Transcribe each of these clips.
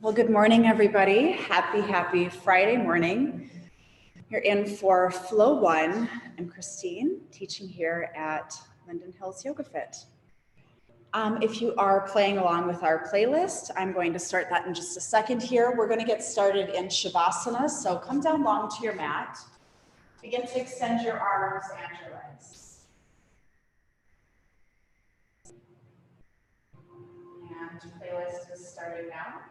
Well, good morning, everybody. Happy Friday morning. You're in for Flow 1. I'm Kristine, teaching here at Linden Hills Yoga Fit. If you are playing along with our playlist, I'm going to start that in just a second here. We're going to get started in shavasana, so come down long to your mat. Begin to extend your arms and your legs. And playlist is starting now.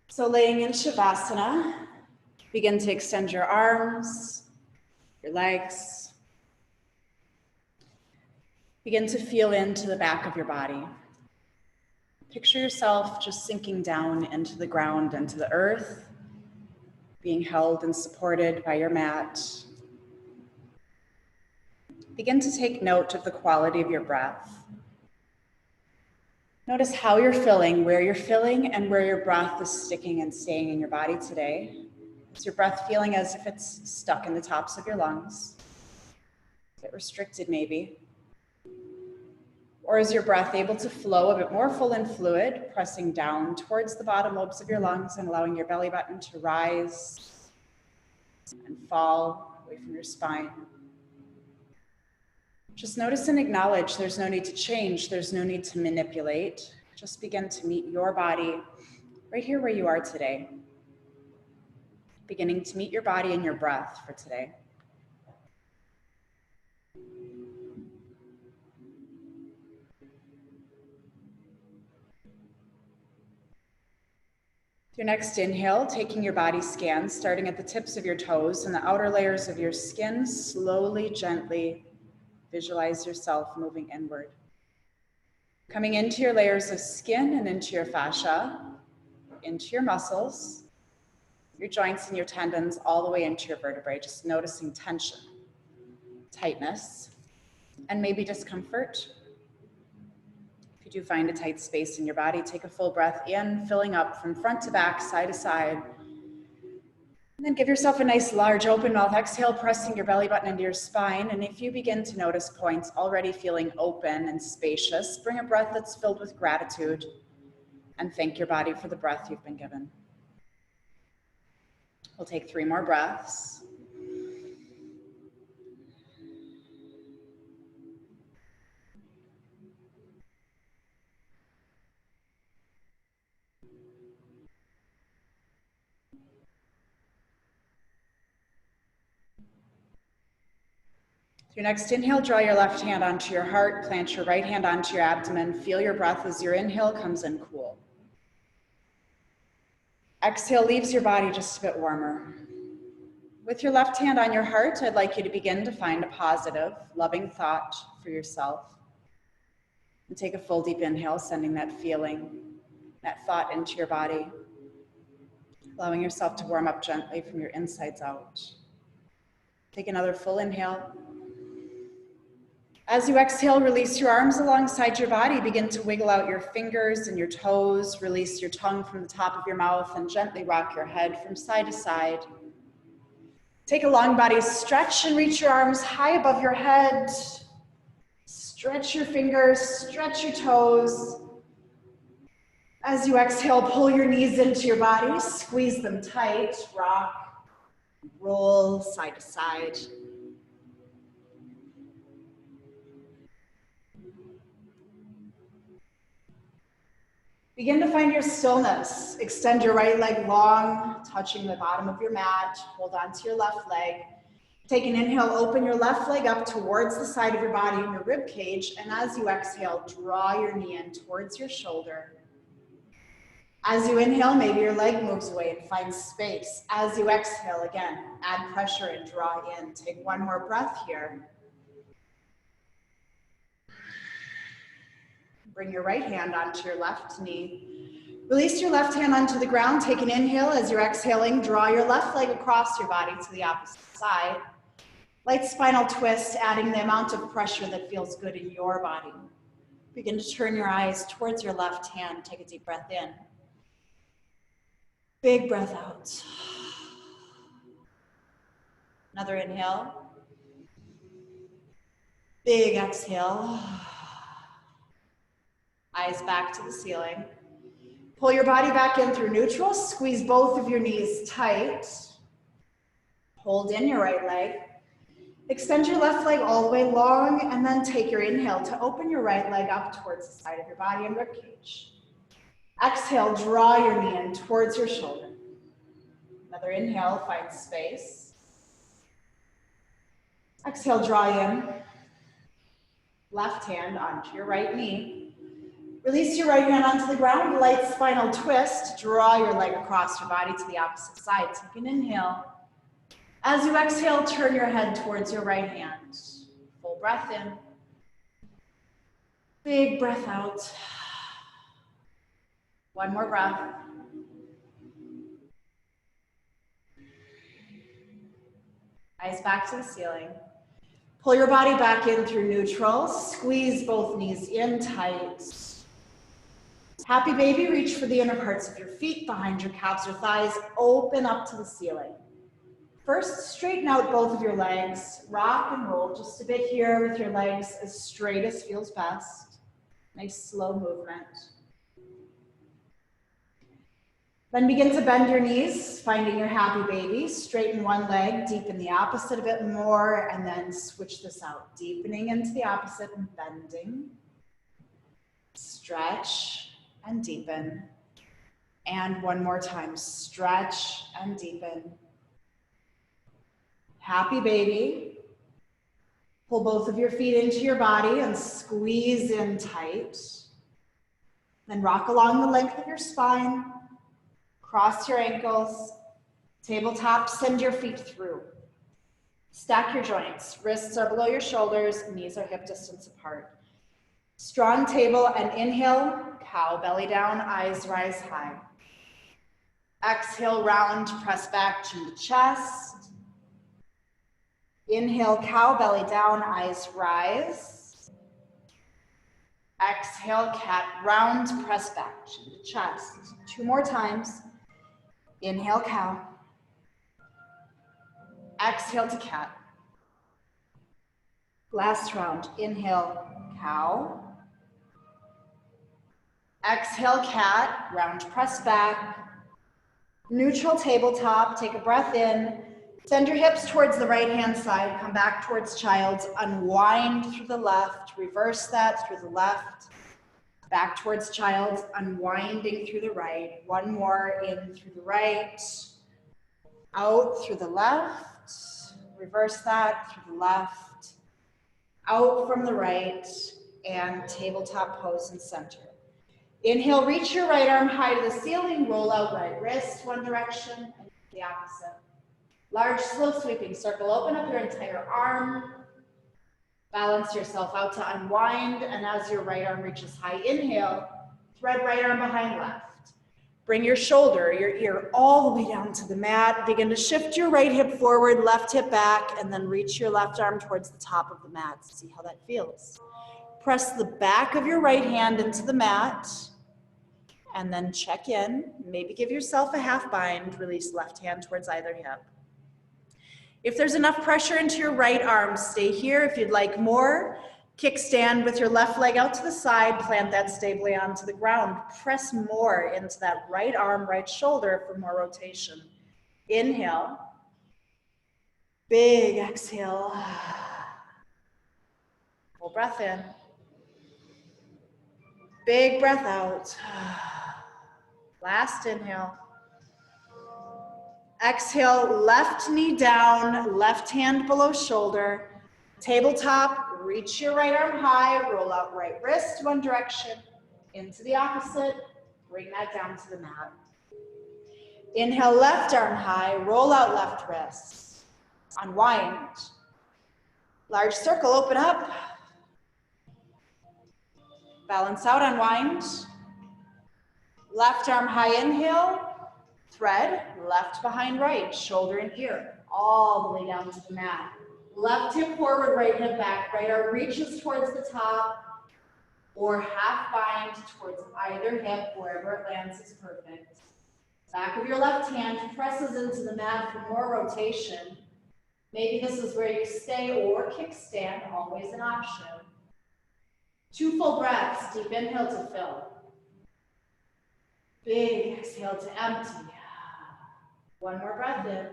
So laying in shavasana, begin to extend your arms, your legs. Begin to feel into the back of your body. Picture yourself just sinking down into the ground, into the earth, being held and supported by your mat. Begin to take note of the quality of your breath. Notice how you're feeling, where you're feeling, and where your breath is sticking and staying in your body today. Is your breath feeling as if it's stuck in the tops of your lungs? A bit restricted maybe. Or is your breath able to flow a bit more full and fluid, pressing down towards the bottom lobes of your lungs and allowing your belly button to rise and fall away from your spine? Just notice and acknowledge there's no need to change, there's no need to manipulate. Just begin to meet your body right here where you are today. Beginning to meet your body and your breath for today. Your next inhale, taking your body scan, starting at the tips of your toes and the outer layers of your skin, slowly, gently visualize yourself moving inward. Coming into your layers of skin and into your fascia, into your muscles, your joints and your tendons, all the way into your vertebrae, just noticing tension, tightness, and maybe discomfort. If you do find a tight space in your body, take a full breath in, filling up from front to back, side to side. And then give yourself a nice large open mouth exhale, pressing your belly button into your spine. And if you begin to notice points already feeling open and spacious, bring a breath that's filled with gratitude and thank your body for the breath you've been given. We'll take 3 more breaths. Your next inhale, draw your left hand onto your heart, plant your right hand onto your abdomen. Feel your breath as your inhale comes in cool. Exhale leaves your body just a bit warmer. With your left hand on your heart, I'd like you to begin to find a positive, loving thought for yourself. And take a full deep inhale, sending that feeling, that thought into your body, allowing yourself to warm up gently from your insides out. Take another full inhale. As you exhale, release your arms alongside your body. Begin to wiggle out your fingers and your toes. Release your tongue from the top of your mouth and gently rock your head from side to side. Take a long body stretch and reach your arms high above your head. Stretch your fingers, stretch your toes. As you exhale, pull your knees into your body, squeeze them tight, rock, roll side to side. Begin to find your stillness. Extend your right leg long, touching the bottom of your mat. Hold on to your left leg. Take an inhale, open your left leg up towards the side of your body in your rib cage. And as you exhale, draw your knee in towards your shoulder. As you inhale, maybe your leg moves away and finds space. As you exhale, again, add pressure and draw in. Take one more breath here. Bring your right hand onto your left knee. Release your left hand onto the ground. Take an inhale. As you're exhaling, draw your left leg across your body to the opposite side. Light spinal twist, adding the amount of pressure that feels good in your body. Begin to turn your eyes towards your left hand. Take a deep breath in. Big breath out. Another inhale. Big exhale. Eyes back to the ceiling. Pull your body back in through neutral. Squeeze both of your knees tight. Hold in your right leg. Extend your left leg all the way long, and then take your inhale to open your right leg up towards the side of your body and ribcage. Exhale, draw your knee in towards your shoulder. Another inhale, find space. Exhale, draw in. Left hand onto your right knee. Release your right hand onto the ground, light spinal twist. Draw your leg across your body to the opposite side. Take an inhale. As you exhale, turn your head towards your right hand. Full breath in. Big breath out. One more breath. Eyes back to the ceiling. Pull your body back in through neutral. Squeeze both knees in tight. Happy baby, reach for the inner parts of your feet, behind your calves or thighs. Open up to the ceiling. First, straighten out both of your legs. Rock and roll just a bit here with your legs as straight as feels best. Nice slow movement. Then begin to bend your knees, finding your happy baby. Straighten one leg, deepen the opposite a bit more, and then switch this out. Deepening into the opposite and bending. Stretch and deepen. And one more time, stretch and deepen. Happy baby. Pull both of your feet into your body and squeeze in tight. Then rock along the length of your spine. Cross your ankles. Tabletop, send your feet through. Stack your joints. Wrists are below your shoulders, knees are hip distance apart. Strong table and inhale, cow, belly down, eyes rise high. Exhale, round, press back, chin to chest. Inhale, cow, belly down, eyes rise. Exhale, cat, round, press back, chin to chest. 2 more times. Inhale, cow. Exhale to cat. Last round. Inhale, cow. Exhale, cat, round, press back. Neutral tabletop, take a breath in. Send your hips towards the right-hand side, come back towards child's, unwind through the left, reverse that through the left, back towards child's, unwinding through the right. One more, in through the right, out through the left, reverse that through the left, out from the right, and tabletop pose in center. Inhale, reach your right arm high to the ceiling, roll out right wrist one direction and the opposite. Large, slow sweeping circle, open up your entire arm. Balance yourself out to unwind, and as your right arm reaches high, inhale, thread right arm behind left. Bring your shoulder, your ear all the way down to the mat. Begin to shift your right hip forward, left hip back, and then reach your left arm towards the top of the mat. See how that feels. Press the back of your right hand into the mat, and then check in. Maybe give yourself a half bind, release left hand towards either hip. If there's enough pressure into your right arm, stay here. If you'd like more, kickstand with your left leg out to the side, plant that stably onto the ground. Press more into that right arm, right shoulder for more rotation. Inhale. Big exhale. Full breath in. Big breath out. Last inhale. Exhale, left knee down, left hand below shoulder. Tabletop, reach your right arm high, roll out right wrist one direction, into the opposite, bring that down to the mat. Inhale, left arm high, roll out left wrist. Unwind. Large circle, open up. Balance out, unwind. Left arm high, inhale. Thread, left behind right, shoulder and ear, all the way down to the mat. Left hip forward, right hip back, right arm reaches towards the top, or half bind towards either hip, wherever it lands is perfect. Back of your left hand presses into the mat for more rotation. Maybe this is where you stay or kickstand, always an option. 2 full breaths, deep inhale to fill. Big exhale to empty. 1 more breath in.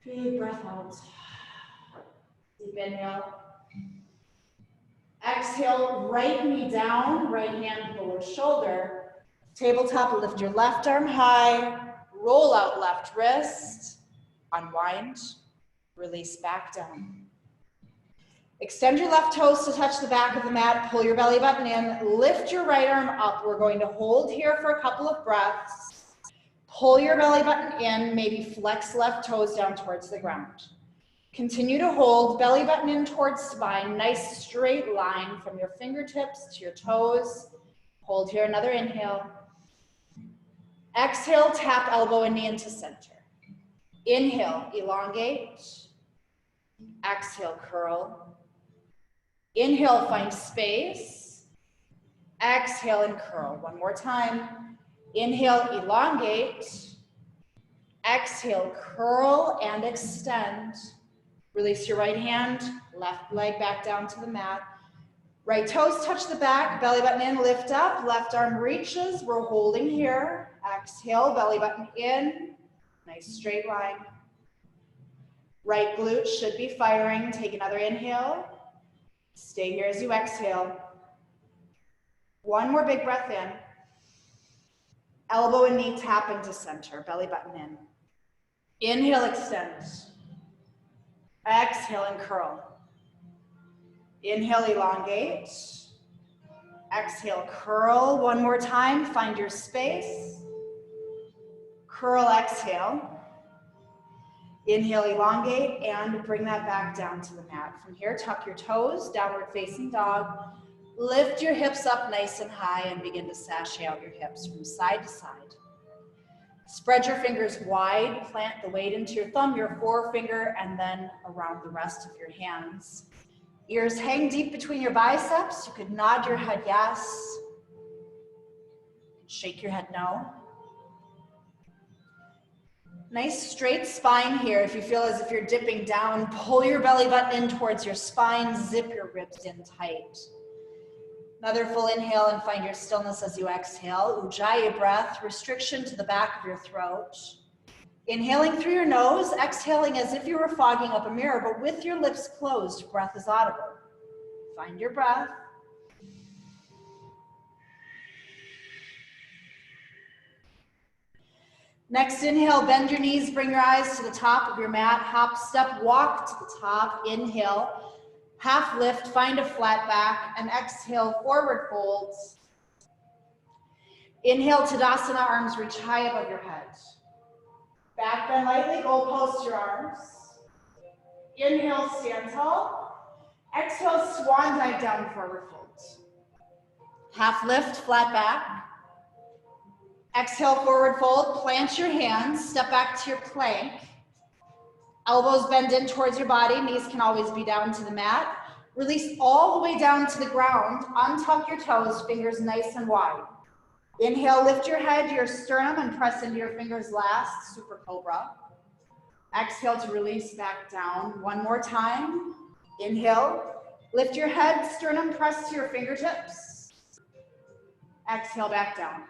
Big breath out. Deep inhale. Exhale, right knee down, right hand below shoulder. Tabletop, lift your left arm high, roll out left wrist, unwind, release back down. Extend your left toes to touch the back of the mat, pull your belly button in, lift your right arm up. We're going to hold here for a couple of breaths. Pull your belly button in, maybe flex left toes down towards the ground. Continue to hold, belly button in towards spine, nice straight line from your fingertips to your toes. Hold here, another inhale. Exhale, tap elbow and knee into center. Inhale, elongate. Exhale, curl. Inhale, find space. Exhale and curl. 1 more time. Inhale, elongate. Exhale, curl and extend. Release your right hand, left leg back down to the mat. Right toes touch the back, belly button in, lift up, left arm reaches. We're holding here. Exhale, belly button in, nice straight line. Right glute should be firing. Take another inhale. Stay here as you exhale. 1 more big breath in. Elbow and knee tap into center, belly button in. Inhale, extend. Exhale and curl. Inhale, elongate. Exhale, curl. 1 more time, find your space. Curl, exhale. Inhale, elongate, and bring that back down to the mat. From here, tuck your toes, downward facing dog. Lift your hips up nice and high and begin to sashay out your hips from side to side. Spread your fingers wide, plant the weight into your thumb, your forefinger, and then around the rest of your hands. Ears hang deep between your biceps. You could nod your head yes. Shake your head no. Nice straight spine here. If you feel as if you're dipping down, pull your belly button in towards your spine, zip your ribs in tight. Another full inhale and find your stillness as you exhale. Ujjayi breath, restriction to the back of your throat. Inhaling through your nose, exhaling as if you were fogging up a mirror, but with your lips closed, breath is audible. Find your breath. Next inhale, bend your knees, bring your eyes to the top of your mat, hop, step, walk to the top, inhale. Half lift, find a flat back, and exhale, forward folds. Inhale, Tadasana, arms reach high above your head. Back bend lightly, goalpost your arms. Inhale, stand tall. Exhale, swan dive down, forward fold. Half lift, flat back. Exhale, forward fold, plant your hands, step back to your plank. Elbows bend in towards your body, knees can always be down to the mat. Release all the way down to the ground, untuck your toes, fingers nice and wide. Inhale, lift your head, your sternum, and press into your fingers last, super cobra. Exhale to release back down. 1 more time. Inhale, lift your head, sternum, press to your fingertips. Exhale, back down.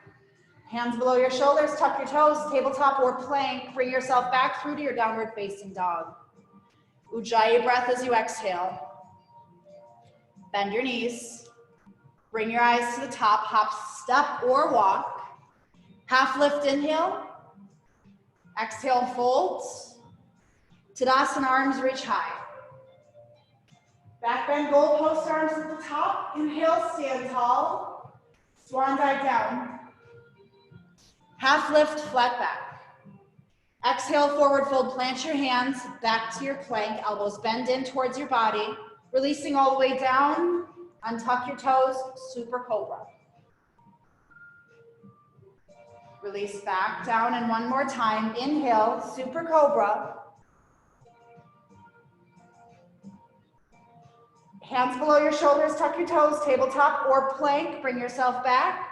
Hands below your shoulders, tuck your toes, tabletop or plank. Bring yourself back through to your downward facing dog. Ujjayi breath as you exhale. Bend your knees. Bring your eyes to the top, hop, step, or walk. Half lift, inhale. Exhale, fold. Tadasana, arms reach high. Back bend, goalpost arms at the top. Inhale, stand tall. Swan dive down. Half lift, flat back. Exhale, forward fold, plant your hands back to your plank, elbows bend in towards your body, releasing all the way down, untuck your toes, super cobra. Release back down, and 1 more time, inhale, super cobra. Hands below your shoulders, tuck your toes, tabletop or plank, bring yourself back.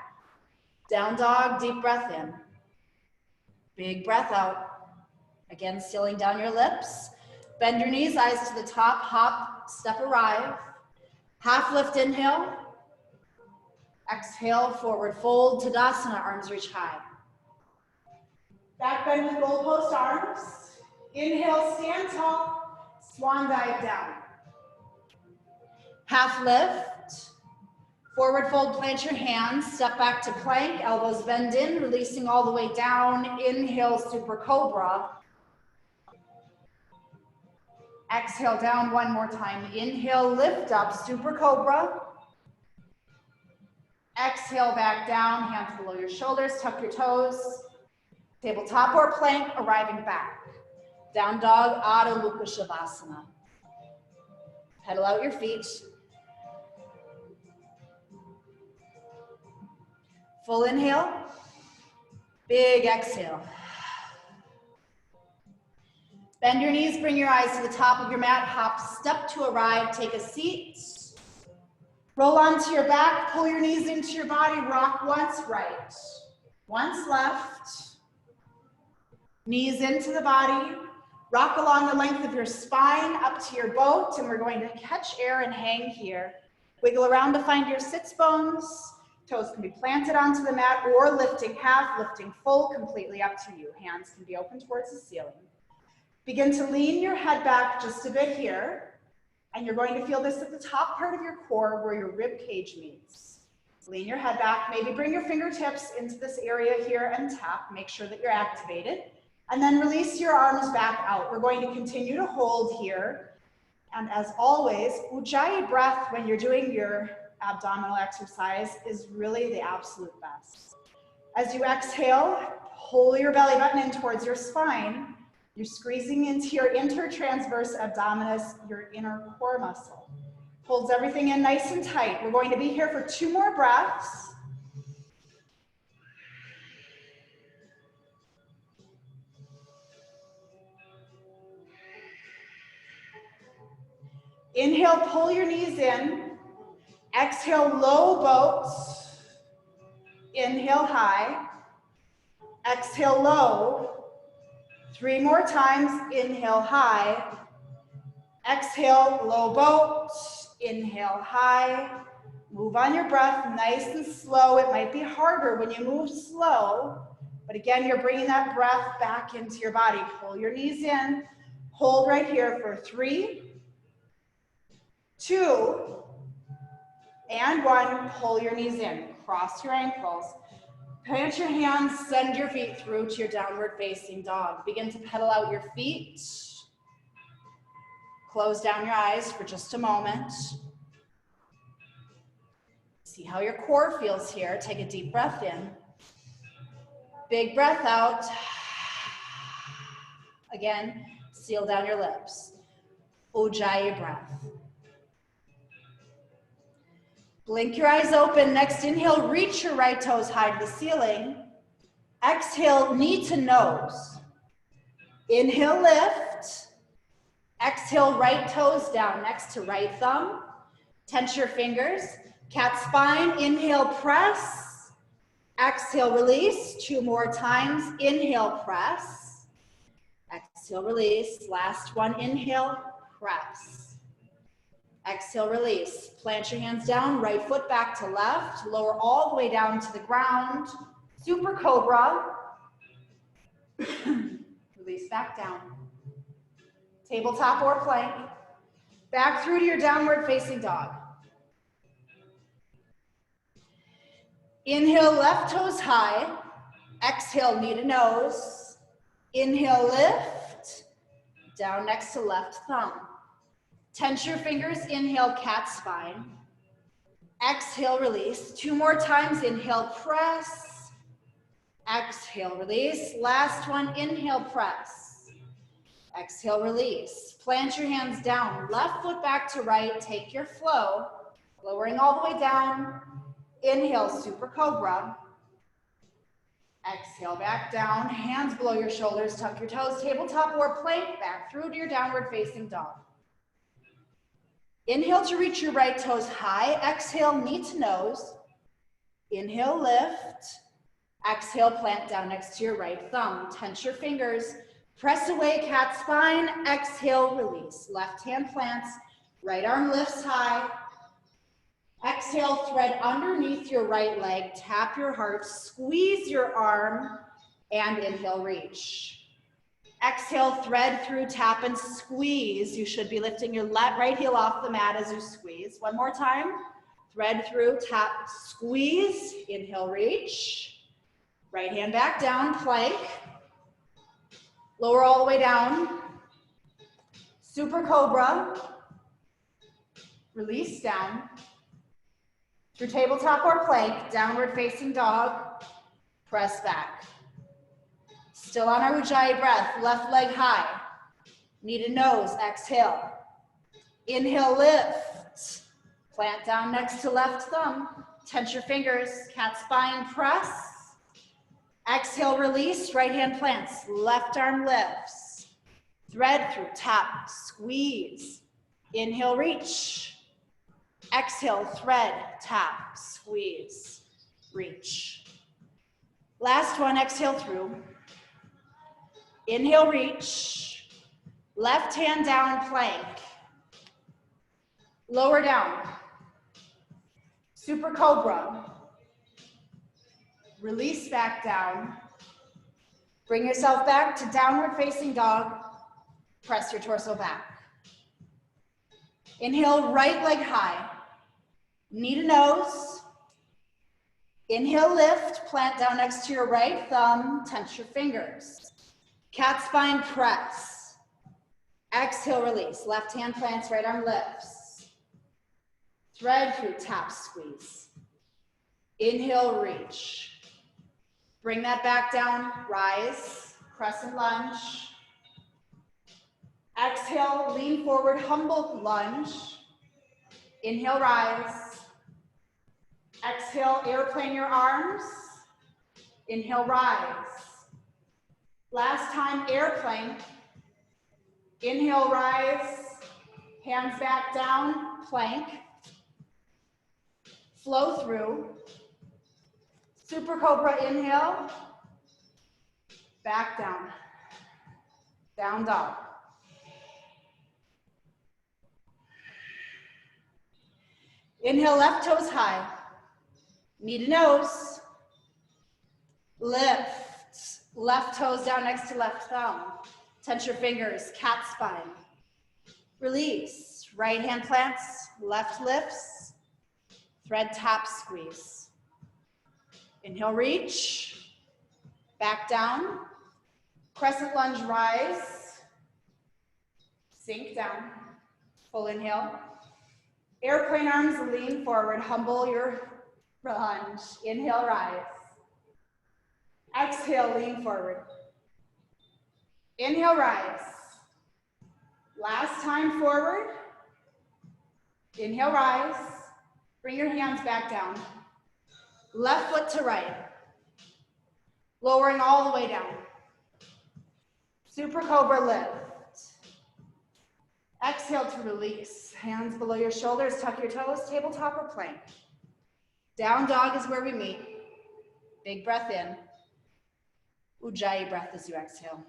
Down dog, deep breath in. Big breath out. Again, sealing down your lips. Bend your knees, eyes to the top, hop, step, arrive. Half lift, inhale. Exhale, forward fold, Tadasana, arms reach high. Back bend with goalpost arms. Inhale, stand tall, swan dive down. Half lift, forward fold, plant your hands, step back to plank, elbows bend in, releasing all the way down. Inhale, super cobra. Exhale, down one more time. Inhale, lift up, super cobra. Exhale, back down, hands below your shoulders, tuck your toes. Tabletop or plank, arriving back. Down dog, Adho Mukha Shavasana. Pedal out your feet. Full inhale, big exhale. Bend your knees, bring your eyes to the top of your mat, hop, step to arrive, take a seat. Roll onto your back, pull your knees into your body, rock once right, once left. Knees into the body, rock along the length of your spine up to your boat, and we're going to catch air and hang here. Wiggle around to find your sits bones. Toes can be planted onto the mat or lifting half, lifting full, completely up to you. Hands can be open towards the ceiling. Begin to lean your head back just a bit here, and you're going to feel this at the top part of your core where your rib cage meets. Lean your head back, maybe bring your fingertips into this area here and tap, make sure that you're activated, and then release your arms back out. We're going to continue to hold here, and as always, Ujjayi breath when you're doing your abdominal exercise is really the absolute best. As you exhale, pull your belly button in towards your spine. You're squeezing into your intertransverse abdominis, your inner core muscle. Holds everything in nice and tight. We're going to be here for 2 more breaths. Inhale, pull your knees in. Exhale, low boat. Inhale, high. Exhale, low. 3 more times. Inhale, high. Exhale, low boat. Inhale, high. Move on your breath, nice and slow. It might be harder when you move slow, but again, you're bringing that breath back into your body. Pull your knees in. Hold right here for 3, 2, and 1. Pull your knees in. Cross your ankles. Plant your hands, send your feet through to your downward facing dog. Begin to pedal out your feet. Close down your eyes for just a moment. See how your core feels here. Take a deep breath in. Big breath out. Again, seal down your lips. Ujjayi breath. Blink your eyes open. Next inhale, reach your right toes high to the ceiling. Exhale, knee to nose. Inhale, lift. Exhale, right toes down next to right thumb. Tense your fingers. Cat spine. Inhale, press. Exhale, release. 2 more times. Inhale, press. Exhale, release. Last one. Inhale, press. Exhale, release. Plant your hands down, right foot back to left. Lower all the way down to the ground. Super cobra. Release back down. Tabletop or plank. Back through to your downward facing dog. Inhale, left toes high. Exhale, knee to nose. Inhale, lift. Down next to left thumb. Tense your fingers, inhale, cat spine. Exhale, release. 2 more times, inhale, press. Exhale, release. Last one, inhale, press. Exhale, release. Plant your hands down, left foot back to right, take your flow, lowering all the way down. Inhale, super cobra. Exhale, back down, hands below your shoulders, tuck your toes, tabletop or plank, back through to your downward facing dog. Inhale to reach your right toes high. Exhale, knee to nose. Inhale, lift. Exhale, plant down next to your right thumb. Tense your fingers. Press away, cat spine. Exhale, release. Left hand plants, right arm lifts high. Exhale, thread underneath your right leg. Tap your heart, squeeze your arm, and inhale, reach. Exhale, thread through, tap and squeeze. You should be lifting your right heel off the mat as you squeeze. One more time. Thread through, tap, squeeze. Inhale, reach. Right hand back down, plank. Lower all the way down. Super cobra. Release down. Through tabletop or plank, downward facing dog. Press back. Still on our Ujjayi breath, left leg high. Knee to nose, exhale. Inhale, lift. Plant down next to left thumb. Tense your fingers, cat spine, press. Exhale, release, right hand plants, left arm lifts. Thread through, tap, squeeze. Inhale, reach. Exhale, thread, tap, squeeze, reach. Last one, exhale through. Inhale, reach. Left hand down, plank. Lower down. Super cobra. Release back down. Bring yourself back to downward facing dog. Press your torso back. Inhale, right leg high. Knee to nose. Inhale, lift. Plant down next to your right thumb. Tense your fingers. Cat spine, press. Exhale, release. Left hand plants, right arm lifts. Thread through, tap, squeeze. Inhale, reach. Bring that back down, rise, crescent lunge. Exhale, lean forward, humble lunge. Inhale, rise. Exhale, airplane your arms. Inhale, rise. Last time, airplane. Inhale, rise. Hands back down, plank. Flow through. Super cobra, inhale. Back down. Down dog. Inhale, left toes high. Knee to nose. Lift. Left toes down next to left thumb. Tense your fingers, cat spine. Release. Right hand plants, left lifts. Thread, tap, squeeze. Inhale, reach. Back down. Crescent lunge, rise. Sink down. Full inhale. Airplane arms, lean forward, humble your lunge. Inhale, rise. Exhale, lean forward. Inhale, rise. Last time forward. Inhale, rise. Bring your hands back down. Left foot to right. Lowering all the way down. Super cobra lift. Exhale to release. Hands below your shoulders, tuck your toes, tabletop or plank. Down dog is where we meet. Big breath in. Ujjayi breath as you exhale.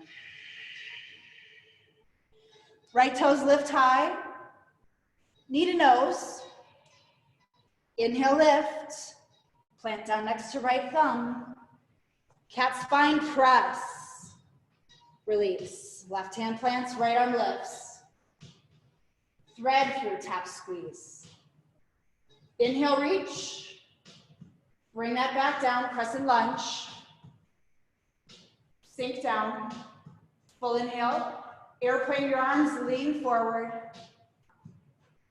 Right toes lift high. Knee to nose. Inhale, lift. Plant down next to right thumb. Cat spine, press. Release. Left hand plants, right arm lifts. Thread through, tap, squeeze. Inhale, reach. Bring that back down, crescent lunge. Sink down. Full inhale. Airplane your arms, lean forward.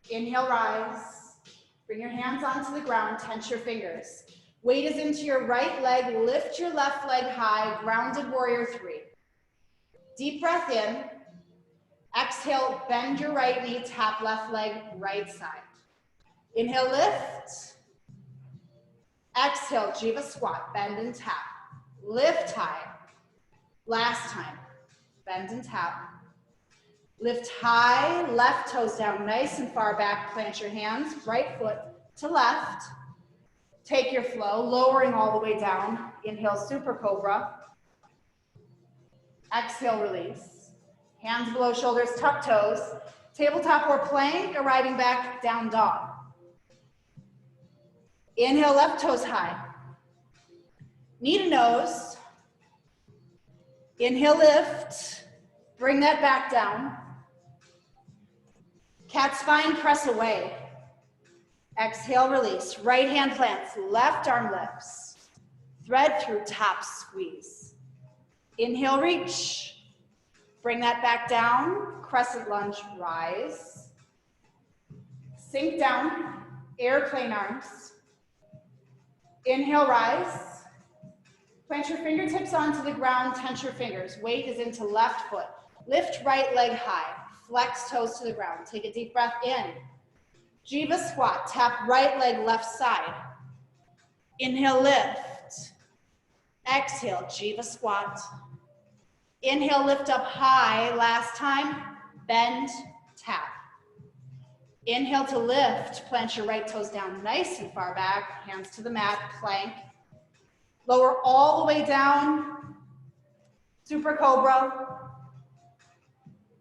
Inhale, rise. Bring your hands onto the ground, tense your fingers. Weight is into your right leg, lift your left leg high, grounded warrior 3. Deep breath in. Exhale, bend your right knee, tap left leg, right side. Inhale, lift. Exhale, Jiva squat, bend and tap. Lift high. Last time, bend and tap. Lift high, left toes down, nice and far back, plant your hands, right foot to left. Take your flow, lowering all the way down. Inhale, super cobra. Exhale, release. Hands below shoulders, tuck toes. Tabletop or plank, arriving back, down dog. Inhale, left toes high. Knee to nose. Inhale, lift. Bring that back down. Cat spine, press away. Exhale, release. Right hand plants, left arm lifts. Thread through top squeeze. Inhale, reach. Bring that back down. Crescent lunge, rise. Sink down, airplane arms. Inhale, rise. Plant your fingertips onto the ground, tense your fingers. Weight is into left foot. Lift right leg high. Flex toes to the ground. Take a deep breath in. Jiva squat, tap right leg left side. Inhale, lift. Exhale, Jiva squat. Inhale, lift up high. Last time, bend, tap. Inhale to lift, plant your right toes down nice and far back, hands to the mat, plank. Lower all the way down, super cobra.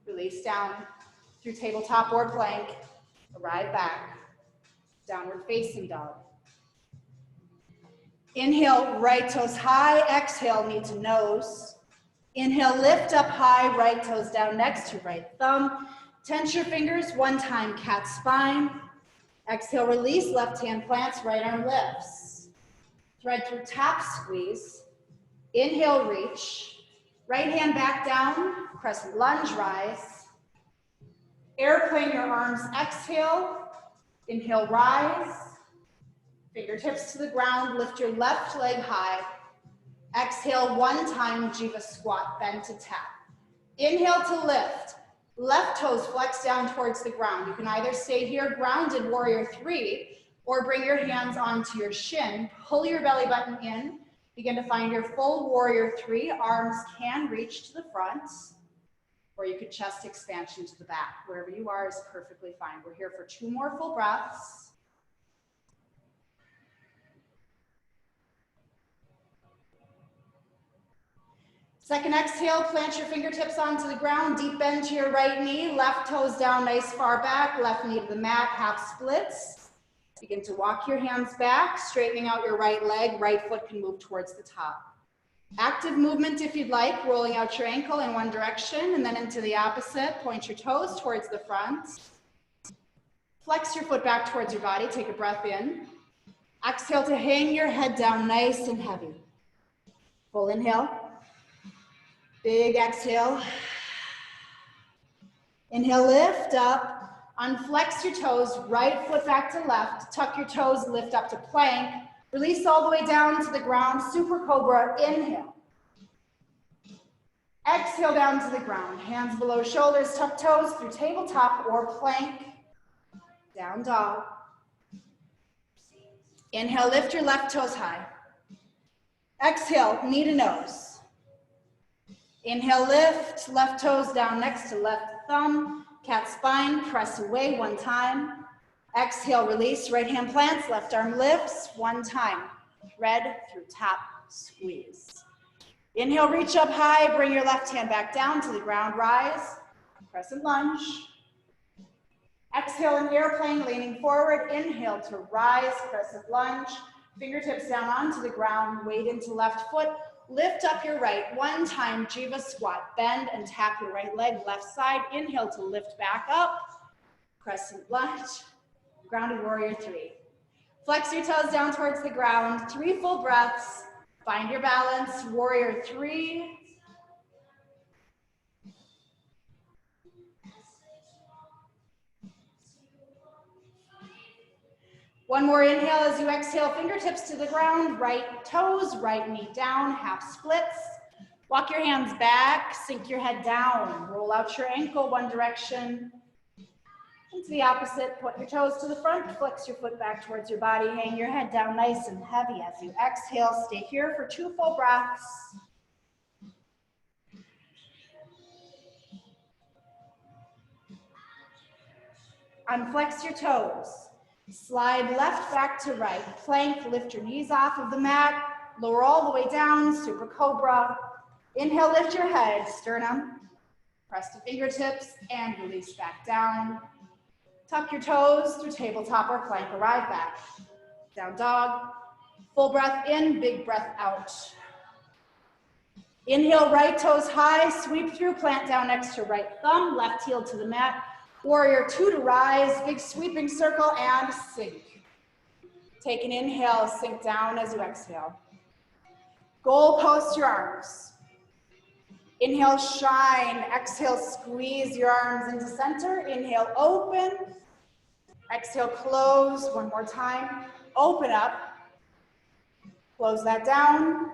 Release down through tabletop or plank, arrive back, downward facing dog. Inhale, right toes high, exhale, knee to nose. Inhale, lift up high, right toes down next to right thumb. Tense your fingers, one time, cat spine. Exhale, release, left hand plants, right arm lifts. Thread through top squeeze. Inhale, reach. Right hand back down, crescent lunge, rise. Airplane your arms, exhale. Inhale, rise. Fingertips to the ground, lift your left leg high. Exhale, one time, Jiva squat, bend to tap. Inhale to lift. Left toes flex down towards the ground. You can either stay here, grounded, warrior three, or bring your hands onto your shin. Pull your belly button in. Begin to find your full warrior three. Arms can reach to the front, or you could chest expansion to the back. Wherever you are is perfectly fine. We're here for 2 more full breaths. Second exhale, plant your fingertips onto the ground, deep bend to your right knee, left toes down nice far back, left knee to the mat, half splits. Begin to walk your hands back, straightening out your right leg, right foot can move towards the top. Active movement if you'd like, rolling out your ankle in one direction and then into the opposite, point your toes towards the front. Flex your foot back towards your body, take a breath in. Exhale to hang your head down nice and heavy. Full inhale. Big exhale. Inhale, lift up. Unflex your toes, right foot back to left. Tuck your toes, lift up to plank. Release all the way down to the ground. Super cobra, inhale. Exhale down to the ground. Hands below shoulders, tuck toes through tabletop or plank. Down dog. Inhale, lift your left toes high. Exhale, knee to nose. Inhale, lift, left toes down next to left thumb. Cat spine, press away one time. Exhale, release, right hand plants, left arm lifts, one time. Thread through top squeeze. Inhale, reach up high, bring your left hand back down to the ground, rise. Crescent lunge. Exhale, an airplane, leaning forward. Inhale to rise, crescent lunge. Fingertips down onto the ground, weight into left foot. Lift up your right, one time, Jiva squat. Bend and tap your right leg, left side. Inhale to lift back up. Crescent lunge, grounded warrior three. Flex your toes down towards the ground. 3 full breaths. Find your balance, warrior three. One more inhale as you exhale, fingertips to the ground, right toes, right knee down, half splits. Walk your hands back, sink your head down, roll out your ankle one direction. Into the opposite, put your toes to the front, flex your foot back towards your body, hang your head down nice and heavy as you exhale. Stay here for 2 full breaths. Unflex your toes. Slide left back to right. Plank, lift your knees off of the mat. Lower all the way down, super cobra. Inhale, lift your head, sternum. Press to fingertips and release back down. Tuck your toes through tabletop or plank, arrive back. Down dog. Full breath in, big breath out. Inhale, right toes high, sweep through, plant down next to right thumb, left heel to the mat. Warrior two to rise, big sweeping circle and sink. Take an inhale, sink down as you exhale. Goal post your arms. Inhale, shine. Exhale, squeeze your arms into center. Inhale, open. Exhale, close. One more time. Open up. Close that down.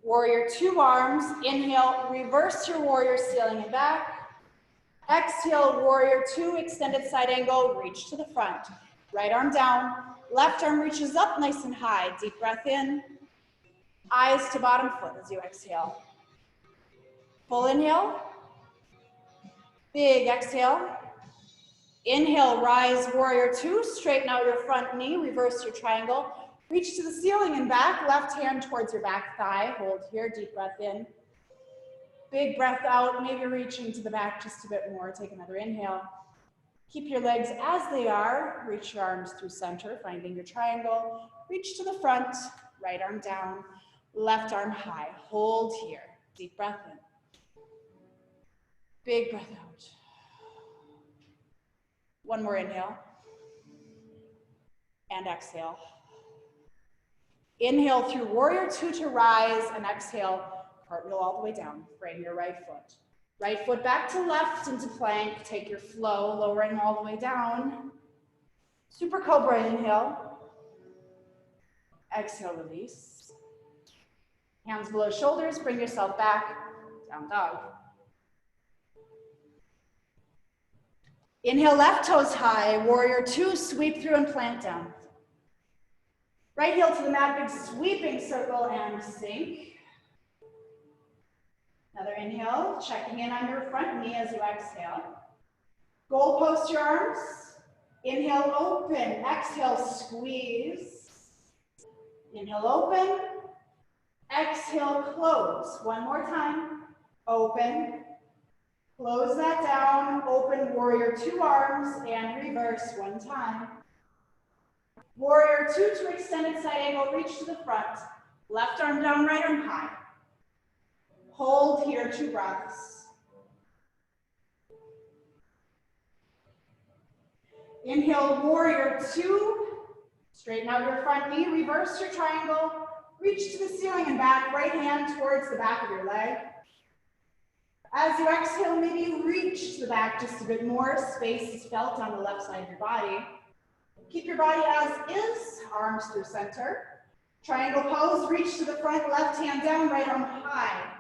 Warrior two arms. Inhale, reverse your warrior, ceiling and back. Exhale, warrior two, extended side angle, reach to the front. Right arm down. Left arm reaches up nice and high. Deep breath in. Eyes to bottom foot as you exhale. Full inhale. Big exhale. Inhale, rise, warrior two. Straighten out your front knee, reverse your triangle. Reach to the ceiling and back. Left hand towards your back thigh. Hold here, deep breath in. Big breath out, maybe reaching to the back just a bit more. Take another inhale. Keep your legs as they are. Reach your arms through center, finding your triangle. Reach to the front, right arm down, left arm high. Hold here, deep breath in. Big breath out. One more inhale. And exhale. Inhale through warrior two to rise, and exhale, cartwheel all the way down. Frame your right foot. Right foot back to left into plank. Take your flow, lowering all the way down. Super Cobra, inhale. Exhale, release. Hands below shoulders, bring yourself back. Down dog. Inhale, left toes high. Warrior two, sweep through and plant down. Right heel to the mat, big sweeping circle and sink. Another inhale, checking in on your front knee as you exhale. Goal post your arms. Inhale, open. Exhale, squeeze. Inhale, open. Exhale, close. One more time. Open. Close that down. Open, warrior two arms and reverse one time. Warrior two to extended side angle, reach to the front. Left arm down, right arm high. Hold here, 2 breaths. Inhale, warrior two. Straighten out your front knee, reverse your triangle. Reach to the ceiling and back, right hand towards the back of your leg. As you exhale, maybe reach to the back just a bit more. Space is felt on the left side of your body. Keep your body as is, arms through center. Triangle pose, reach to the front, left hand down, right arm high.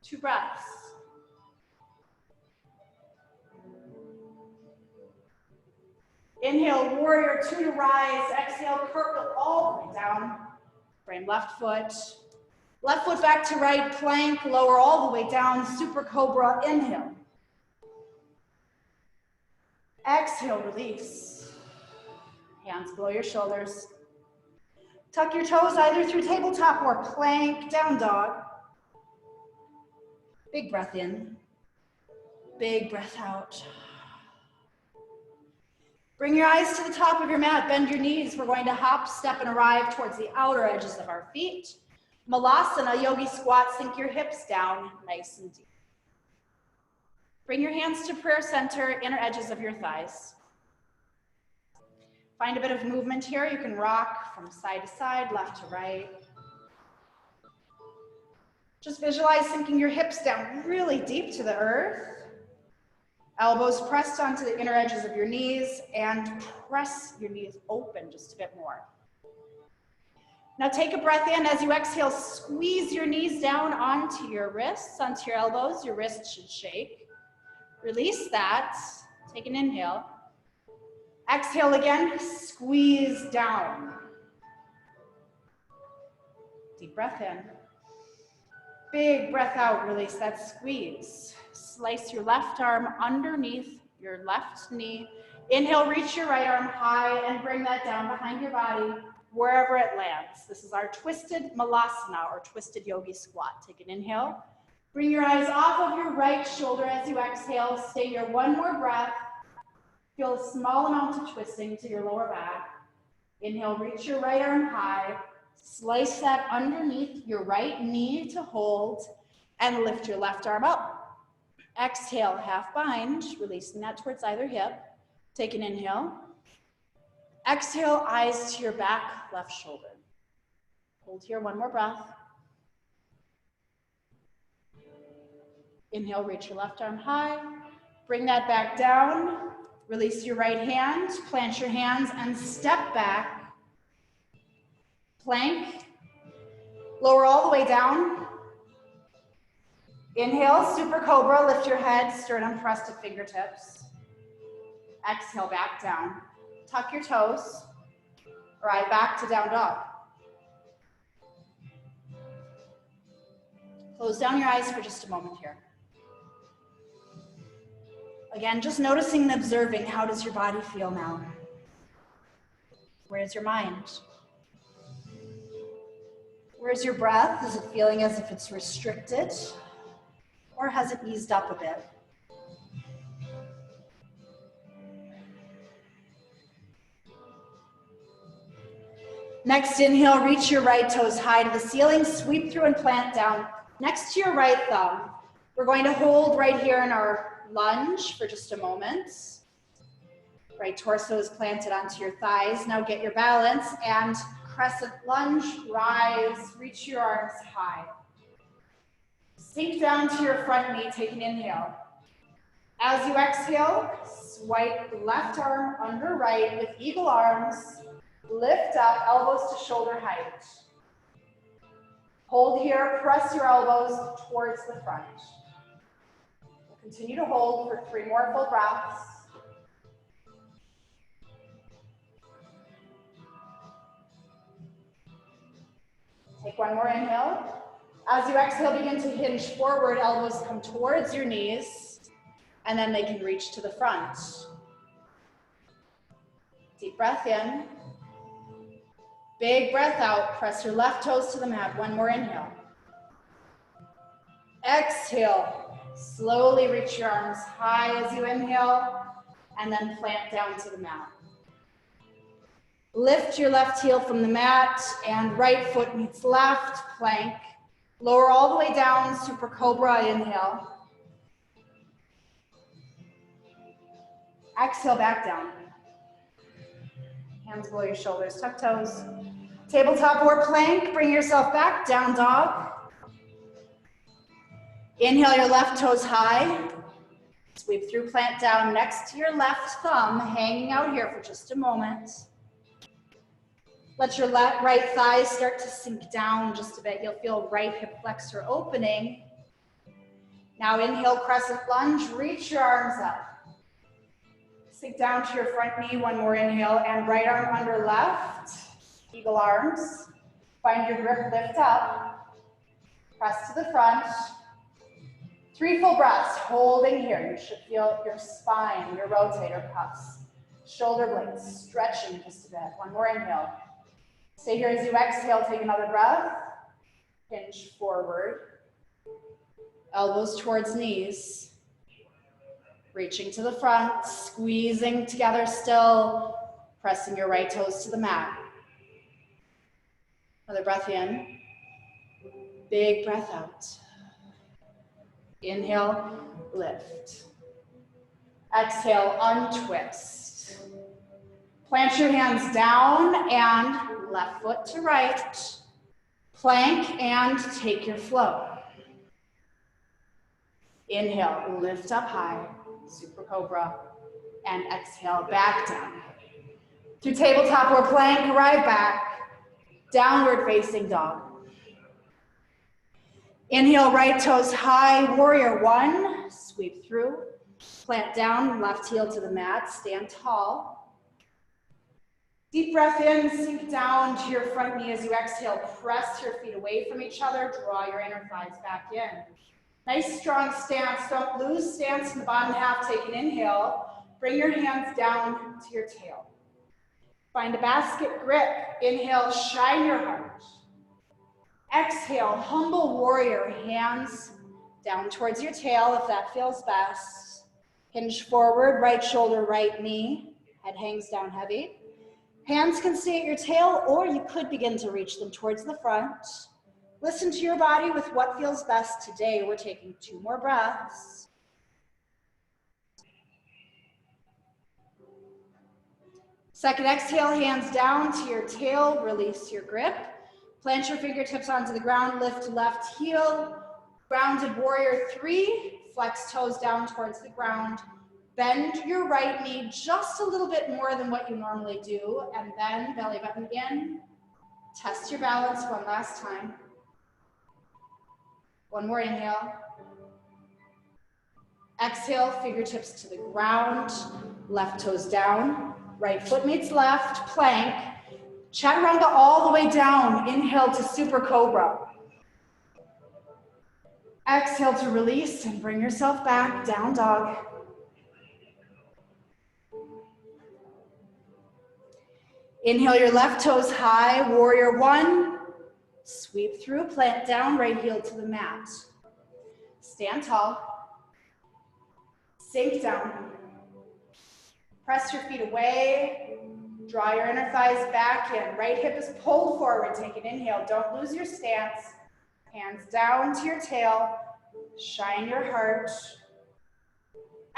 2 breaths. Inhale, warrior two to rise. Exhale, cartwheel all the way down. Frame left foot. Left foot back to right, plank, lower all the way down. Super Cobra, inhale. Exhale, release. Hands below your shoulders. Tuck your toes either through tabletop or plank, down dog. Big breath in. Big breath out. Bring your eyes to the top of your mat, bend your knees. We're going to hop, step, and arrive towards the outer edges of our feet. Malasana, yogi squat, sink your hips down nice and deep. Bring your hands to prayer center, inner edges of your thighs. Find a bit of movement here. You can rock from side to side, left to right. Just visualize sinking your hips down really deep to the earth. Elbows pressed onto the inner edges of your knees and press your knees open just a bit more. Now take a breath in. As you exhale, squeeze your knees down onto your wrists, onto your elbows. Your wrists should shake. Release that. Take an inhale. Exhale again, squeeze down. Deep breath in. Big breath out, release that squeeze. Slice your left arm underneath your left knee. Inhale, reach your right arm high and bring that down behind your body. wherever it lands. This is our twisted malasana or twisted yogi squat. Take an inhale. Bring your eyes off of your right shoulder as you exhale. Stay here one more breath. Feel a small amount of twisting to your lower back. Inhale, reach your right arm high. Slice that underneath your right knee to hold and lift your left arm up. Exhale, half bind, releasing that towards either hip. Take an inhale. Exhale, eyes to your back, left shoulder. Hold here, one more breath. Inhale, reach your left arm high. Bring that back down. Release your right hand, plant your hands and step back. Plank. Lower all the way down. Inhale, super cobra, lift your head, sternum pressed to fingertips. Exhale, back down. Tuck your toes. Right back to down dog. Close down your eyes for just a moment here. Again, just noticing and observing, how does your body feel now? Where's your mind? Where's your breath? Is it feeling as if it's restricted? Or has it eased up a bit? Next inhale, reach your right toes high to the ceiling, sweep through and plant down next to your right thumb. We're going to hold right here in our lunge for just a moment. Right torso is planted onto your thighs. Now get your balance and crescent lunge, rise, reach your arms high. Sink down to your front knee, take an inhale. As you exhale, swipe left arm under right with eagle arms. Lift up, elbows to shoulder height. Hold here, press your elbows towards the front. We'll continue to hold for 3 more full breaths. Take one more inhale. As you exhale, begin to hinge forward, elbows come towards your knees, and then they can reach to the front. Deep breath in. Big breath out, press your left toes to the mat. One more inhale. Exhale, slowly reach your arms high as you inhale, and then plant down to the mat. Lift your left heel from the mat, and right foot meets left, plank. Lower all the way down, super cobra, inhale. Exhale, back down. Hands below your shoulders, tuck toes. Tabletop or plank, bring yourself back, down dog. Inhale your left toes high. Sweep through, plant down next to your left thumb, hanging out here for just a moment. Let your right thigh start to sink down just a bit. You'll feel right hip flexor opening. Now inhale, crescent lunge, reach your arms up. Sink down to your front knee, one more inhale, and right arm under left. Eagle arms. Find your grip, lift up. Press to the front. 3 full breaths, holding here. You should feel your spine, your rotator cuffs, shoulder blades stretching just a bit. One more inhale. Stay here as you exhale, take another breath. Hinge forward. Elbows towards knees. Reaching to the front, squeezing together still, pressing your right toes to the mat. Another breath in. Big breath out. Inhale, lift. Exhale, untwist. Plant your hands down and left foot to right. Plank and take your flow. Inhale, lift up high, super cobra, and exhale, back down. Through tabletop or plank, arrive back, downward facing dog. Inhale, right toes high, warrior 1, sweep through, plant down, left heel to the mat, stand tall. Deep breath in, sink down to your front knee as you exhale, press your feet away from each other, draw your inner thighs back in. Nice strong stance, don't lose stance in the bottom half, take an inhale, bring your hands down to your tail. Find a basket grip. Inhale, shine your heart. Exhale, humble warrior, hands down towards your tail if that feels best. Hinge forward, right shoulder, right knee. Head hangs down heavy. Hands can stay at your tail, or you could begin to reach them towards the front. Listen to your body with what feels best today. We're taking 2 more breaths. Second exhale, hands down to your tail, release your grip. Plant your fingertips onto the ground, lift left heel. Grounded warrior 3, flex toes down towards the ground. Bend your right knee just a little bit more than what you normally do, and then belly button in. Test your balance one last time. One more inhale. Exhale, fingertips to the ground, left toes down, right foot meets left, plank. Chaturanga all the way down. Inhale to super cobra. Exhale to release and bring yourself back, down dog. Inhale your left toes high, warrior 1. Sweep through, plant down, right heel to the mat. Stand tall. Sink down. Press your feet away. Draw your inner thighs back in. Right hip is pulled forward. Take an inhale. Don't lose your stance. Hands down to your tail. Shine your heart.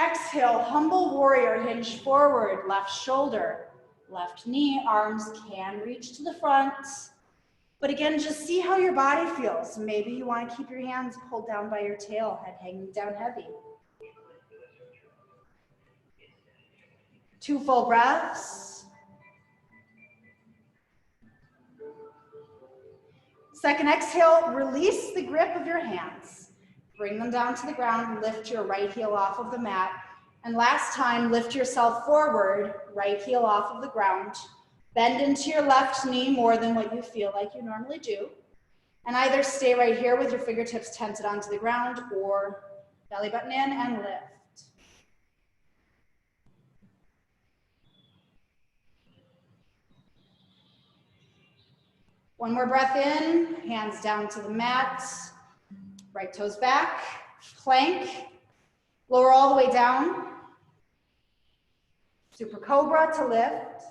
Exhale, humble warrior. Hinge forward. Left shoulder, left knee. Arms can reach to the front. But again, just see how your body feels. Maybe you want to keep your hands pulled down by your tail, head hanging down heavy. 2 full breaths. Second exhale, release the grip of your hands. Bring them down to the ground, lift your right heel off of the mat. And last time, lift yourself forward, right heel off of the ground. Bend into your left knee more than what you feel like you normally do. And either stay right here with your fingertips tented onto the ground or belly button in and lift. One more breath in, hands down to the mat, right toes back, plank, lower all the way down, super cobra to lift,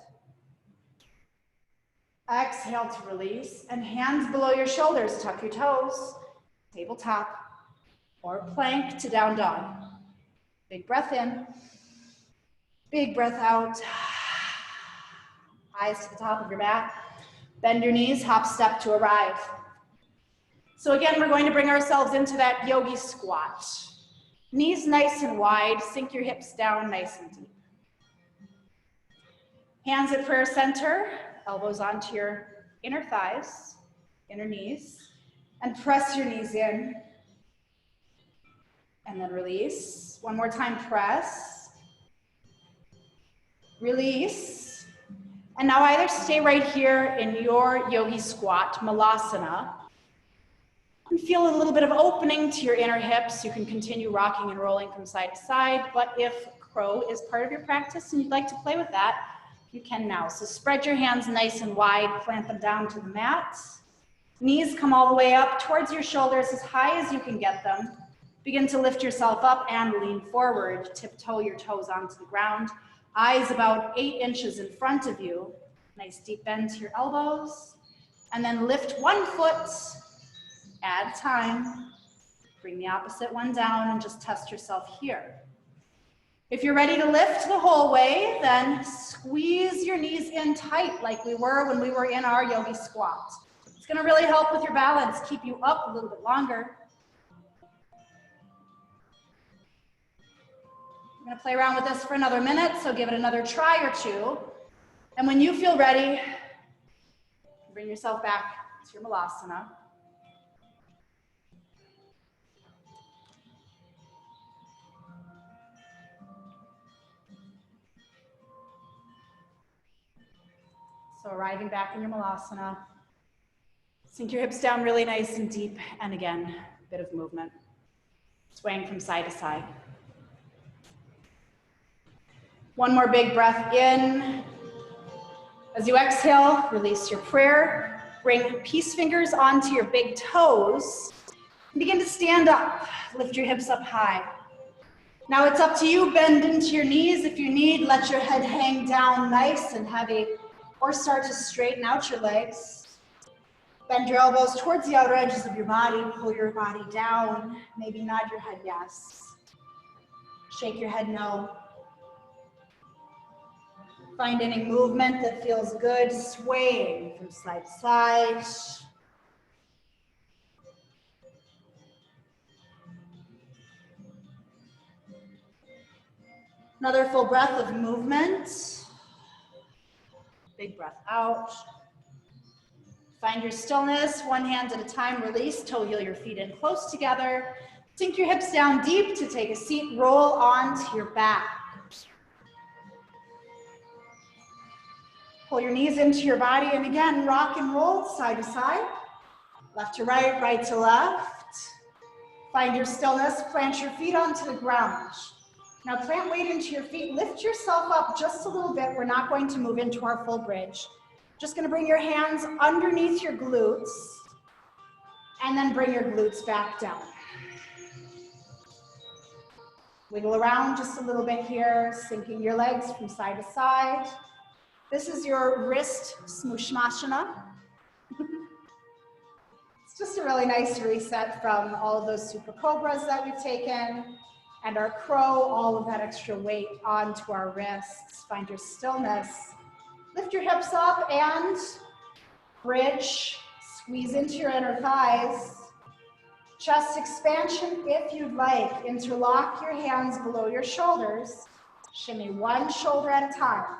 exhale to release, and hands below your shoulders, tuck your toes, tabletop, or plank to down dog. Big breath in, big breath out, eyes to the top of your mat. Bend your knees, hop step to arrive. So again, we're going to bring ourselves into that yogi squat. Knees nice and wide, sink your hips down nice and deep. Hands at prayer center, elbows onto your inner thighs, inner knees, and press your knees in. And then release. One more time, press. Release. And now either stay right here in your yogi squat, malasana, and feel a little bit of opening to your inner hips. You can continue rocking and rolling from side to side, but if crow is part of your practice and you'd like to play with that, you can now. So spread your hands nice and wide, plant them down to the mat. Knees come all the way up towards your shoulders as high as you can get them. Begin to lift yourself up and lean forward. Tiptoe your toes onto the ground. Eyes about 8 inches in front of you. Nice deep bend to your elbows. And then lift one foot, add time. Bring the opposite one down and just test yourself here. If you're ready to lift the whole way, then squeeze your knees in tight like we were when we were in our yogi squat. It's gonna really help with your balance, keep you up a little bit longer. I'm gonna play around with this for another minute, so give it another try or two. And when you feel ready, bring yourself back to your malasana. So arriving back in your malasana, sink your hips down really nice and deep, and again, a bit of movement, swaying from side to side. One more big breath in. As you exhale, release your prayer. Bring peace fingers onto your big toes. Begin to stand up. Lift your hips up high. Now it's up to you. Bend into your knees if you need. Let your head hang down nice and heavy, or start to straighten out your legs. Bend your elbows towards the outer edges of your body. Pull your body down. Maybe nod your head yes. Shake your head no. Find any movement that feels good, swaying from side to side. Another full breath of movement. Big breath out. Find your stillness, one hand at a time, release, toe heel your feet in close together. Sink your hips down deep to take a seat, roll onto your back. Pull your knees into your body and again, rock and roll side to side. Left to right, right to left. Find your stillness, plant your feet onto the ground. Now plant weight into your feet, lift yourself up just a little bit. We're not going to move into our full bridge. Just gonna bring your hands underneath your glutes and then bring your glutes back down. Wiggle around just a little bit here, sinking your legs from side to side. This is your wrist smushmasana. It's just a really nice reset from all of those super cobras that we've taken and our crow, all of that extra weight onto our wrists. Find your stillness. Lift your hips up and bridge, squeeze into your inner thighs. Chest expansion if you'd like. Interlock your hands below your shoulders. Shimmy one shoulder at a time.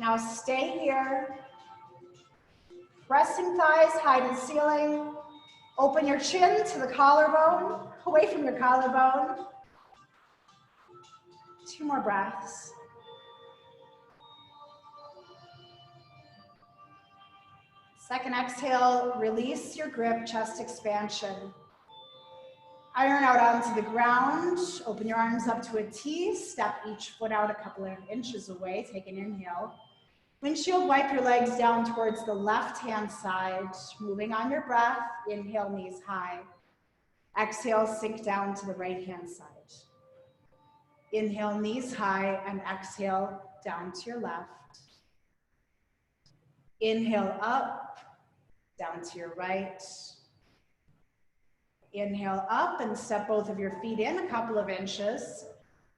Now stay here. Pressing thighs high to the ceiling. Open your chin to the collarbone, away from your collarbone. 2 more breaths. Second exhale, release your grip, chest expansion. Iron out onto the ground, open your arms up to a T, step each foot out a couple of inches away, take an inhale. Windshield, wipe your legs down towards the left-hand side, moving on your breath, inhale, knees high. Exhale, sink down to the right-hand side. Inhale, knees high, and exhale, down to your left. Inhale up, down to your right. Inhale up and step both of your feet in a couple of inches.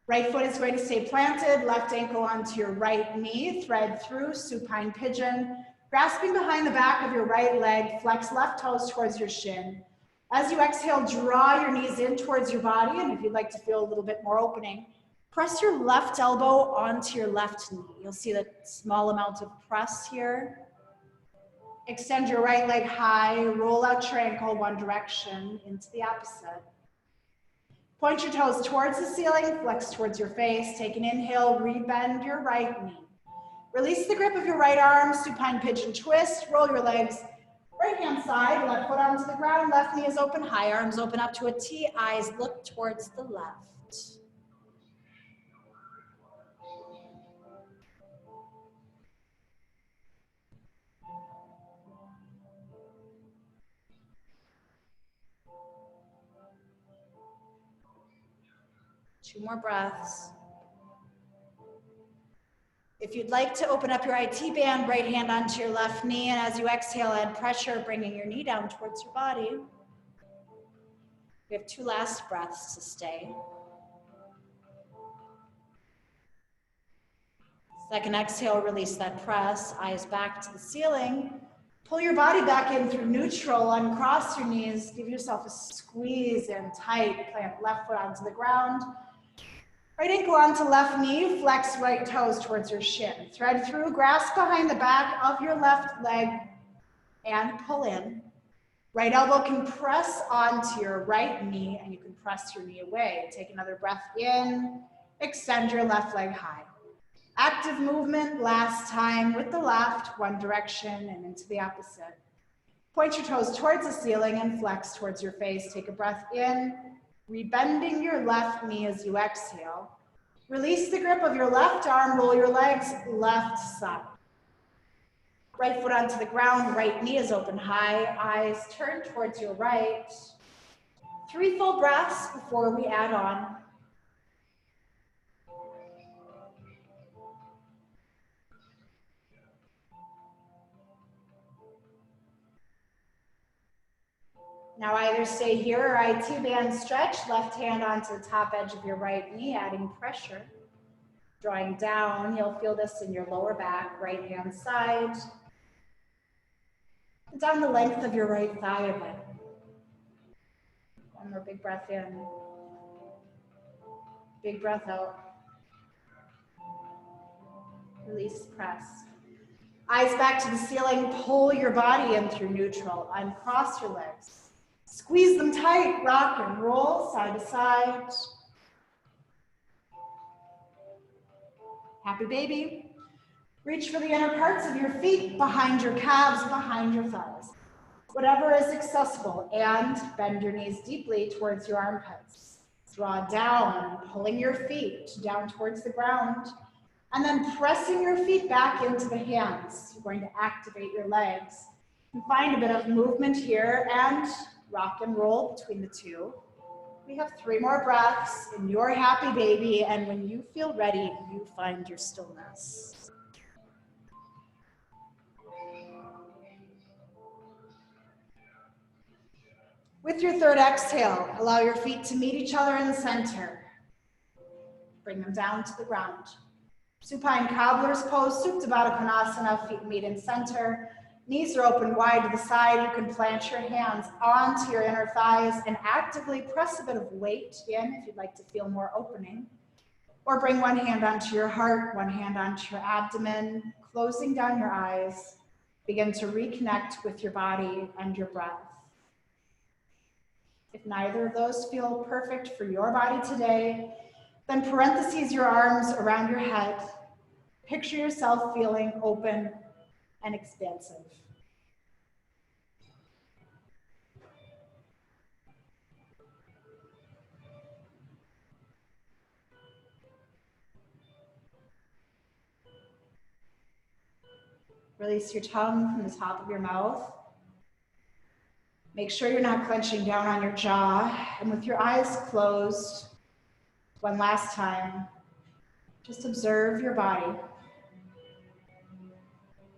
Right foot is going to stay planted, left ankle onto your right knee, thread through, supine pigeon. Grasping behind the back of your right leg, flex left toes towards your shin. As you exhale, draw your knees in towards your body, and if you'd like to feel a little bit more opening, press your left elbow onto your left knee. You'll see that small amount of press here. Extend your right leg high, roll out your ankle one direction into the opposite. Point your toes towards the ceiling, flex towards your face. Take an inhale, rebend your right knee. Release the grip of your right arm, supine pigeon twist, roll your legs right hand side, left foot onto the ground, left knee is open high, arms open up to a T, eyes look towards the left. Two more breaths. If you'd like to open up your IT band, right hand onto your left knee, and as you exhale, add pressure, bringing your knee down towards your body. We have 2 last breaths to stay. Second exhale, release that press, eyes back to the ceiling. Pull your body back in through neutral, uncross your knees, give yourself a squeeze in tight, plant left foot onto the ground. Right ankle onto left knee, flex right toes towards your shin. Thread through, grasp behind the back of your left leg and pull in. Right elbow can press onto your right knee and you can press your knee away. Take another breath in, extend your left leg high. Active movement last time with the left, one direction and into the opposite. Point your toes towards the ceiling and flex towards your face. Take a breath in, rebending your left knee as you exhale. Release the grip of your left arm, roll your legs left side. Right foot onto the ground, right knee is open high, eyes turn towards your right. 3 full breaths before we add on. Now either stay here or IT band stretch, left hand onto the top edge of your right knee, adding pressure. Drawing down, you'll feel this in your lower back, right hand side. Down the length of your right thigh again. One more big breath in. Big breath out. Release, press. Eyes back to the ceiling, pull your body in through neutral. Uncross your legs. Squeeze them tight, rock and roll, side to side. Happy baby. Reach for the inner parts of your feet, behind your calves, behind your thighs. Whatever is accessible, and bend your knees deeply towards your armpits. Draw down, pulling your feet down towards the ground, and then pressing your feet back into the hands. You're going to activate your legs. And find a bit of movement here and rock and roll between the two. We have 3 more breaths in your happy baby, and when you feel ready, you find your stillness. With your 3rd exhale, allow your feet to meet each other in the center. Bring them down to the ground. Supine cobbler's pose, Supta Baddha Konasana, feet meet in center. Knees are open wide to the side. You can plant your hands onto your inner thighs and actively press a bit of weight in if you'd like to feel more opening. Or bring one hand onto your heart, one hand onto your abdomen, closing down your eyes. Begin to reconnect with your body and your breath. If neither of those feel perfect for your body today, then parentheses your arms around your head. Picture yourself feeling open and expansive. Release your tongue from the top of your mouth. Make sure you're not clenching down on your jaw. And with your eyes closed, one last time, just observe your body,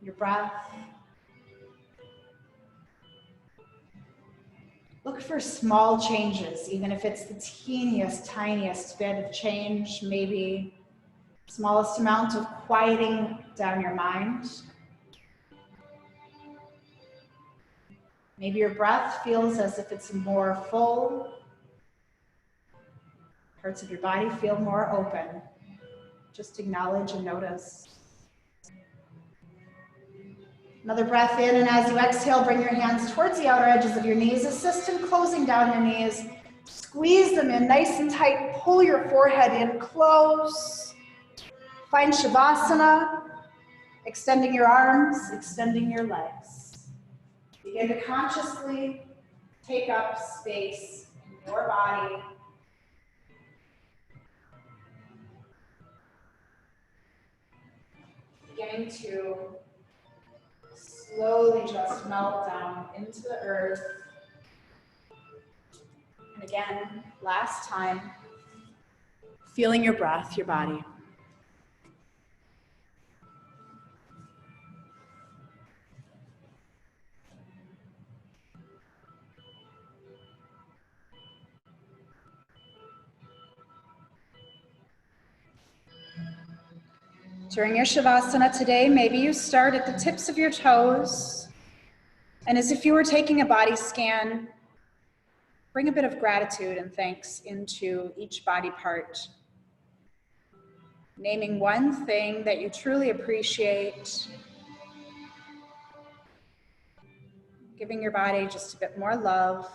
your breath. Look for small changes, even if it's the teeniest, tiniest bit of change, maybe smallest amount of quieting down your mind. Maybe your breath feels as if it's more full. Parts of your body feel more open. Just acknowledge and notice. Another breath in, and as you exhale, bring your hands towards the outer edges of your knees. Assist in closing down your knees. Squeeze them in nice and tight. Pull your forehead in close. Find shavasana, extending your arms, extending your legs. Begin to consciously take up space in your body. Beginning to slowly just melt down into the earth. And again, last time, feeling your breath, your body. During your shavasana today, maybe you start at the tips of your toes, and as if you were taking a body scan, bring a bit of gratitude and thanks into each body part. Naming one thing that you truly appreciate, giving your body just a bit more love,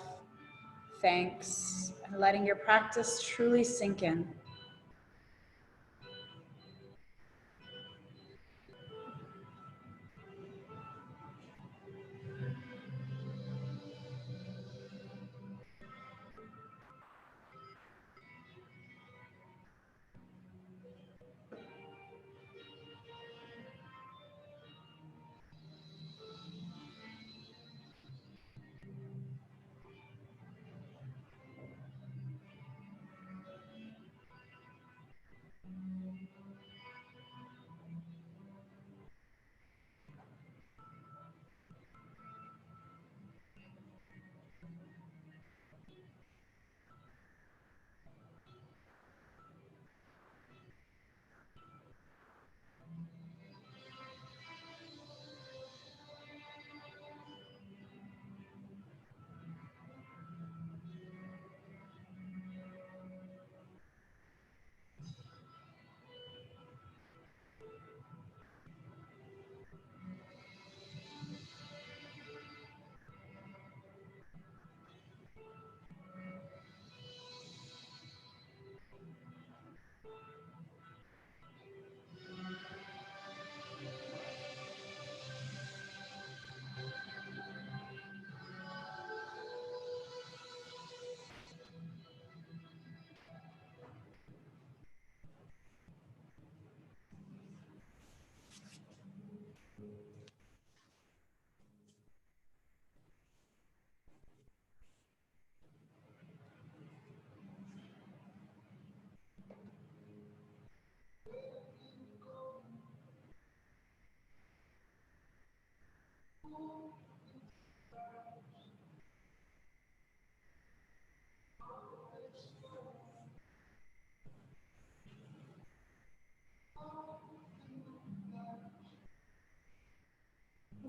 thanks, and letting your practice truly sink in.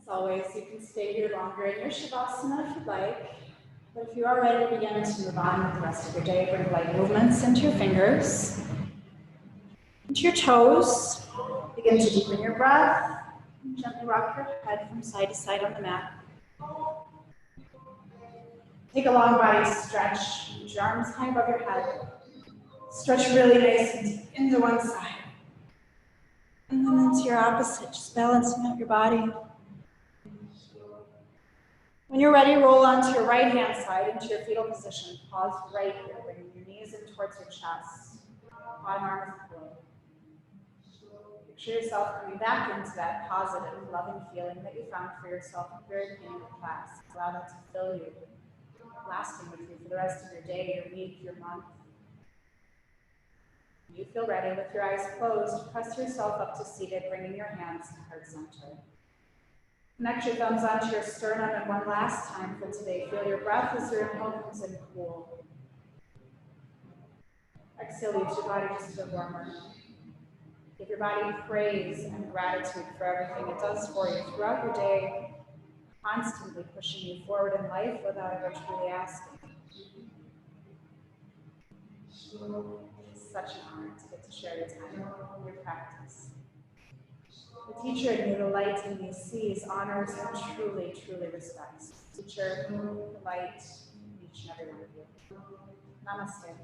As always, you can stay here longer in your shavasana if you'd like. But if you are ready to begin to move on with the rest of your day, bring light movements into your fingers, into your toes. Begin to deepen your breath. And gently rock your head from side to side on the mat. Take a long body stretch. Put your arms high above your head. Stretch really nice and deep into one side. And then into your opposite, just balancing out your body. When you're ready, roll onto your right hand side into your fetal position. Pause right here, bringing your knees in towards your chest. Bottom arm is below. Picture yourself coming back into that positive, loving feeling that you found for yourself at the very beginning of the class. Allow that to fill you, lasting with you for the rest of your day, your week, your month. When you feel ready, with your eyes closed, press yourself up to seated, bringing your hands to heart center. Connect your thumbs onto your sternum, and one last time for today, feel your breath as your inhale comes in cool. Exhale, leaves your body just a bit warmer. Give your body praise and gratitude for everything it does for you throughout your day, constantly pushing you forward in life without ever truly asking. It's such an honor to get to share your time and your practice. The teacher in you, the light in you, sees, honors, and truly, truly respects. Teacher, the light in each and every one of you. Namaste.